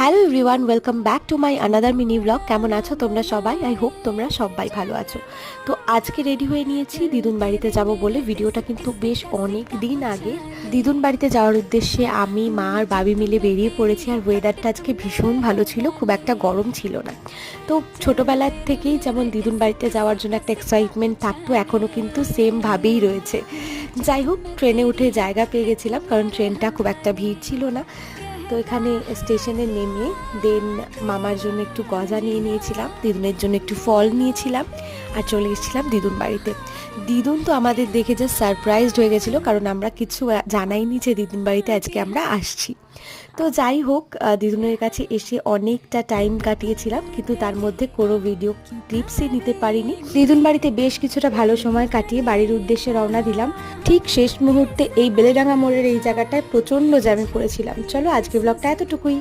Hello everyone, welcome back to my another mini blog. কেমন আছো তোমরা সবাই? আই হোপ তোমরা সবাই ভালো আছো। তো আজকে রেডি হয়ে নিয়েছি দিদুন বাড়িতে যাব বলে। ভিডিওটা কিন্তু বেশ অনেক দিন আগে। দিদুন বাড়িতে যাওয়ার উদ্দেশ্যে আমি, মা আর বাবি মিলে বেরিয়ে পড়েছি। আর ওয়েদারটা আজকে ভীষণ ভালো ছিল, খুব একটা গরম ছিল না। তো ছোটোবেলার থেকেই যেমন দিদুন বাড়িতে যাওয়ার জন্য একটা এক্সাইটমেন্ট থাকতো, এখনও কিন্তু সেমভাবেই রয়েছে। যাই হোক, ট্রেনে উঠে জায়গা পেয়ে গেছিলাম, কারণ ট্রেনটা খুব একটা ভিড় ছিল না। তো এখানে স্টেশনে নেমে দেন মামার জন্য একটু গজা নিয়ে নিয়েছিলাম, দিদুনের জন্য একটু ফল নিয়েছিলাম, আর চলে এসেছিলাম দিদুন বাড়িতে। দিদুন তো আমাদের দেখে জাস্ট সারপ্রাইজড হয়ে গেছিলো, কারণ আমরা কিছু জানাইনি যে দিদুন বাড়িতে আজকে আমরা আসছি। তো যাই হোক, দিদুনের কাছে এসে অনেকটা টাইম কাটিয়েছিলাম, কিন্তু তার মধ্যে কোনো ভিডিও ক্লিপসই নিতে পারিনি। দিদুন বাড়িতে বেশ কিছুটা ভালো সময় কাটিয়ে বাড়ির উদ্দেশ্যে রওনা দিলাম। ঠিক শেষ মুহূর্তে এই বেলেডাঙ্গা মোড়ের এই জায়গাটায় প্রচণ্ড জ্যামে পড়েছিলাম। চলো আজকে ব্লগটা এতটুকুই।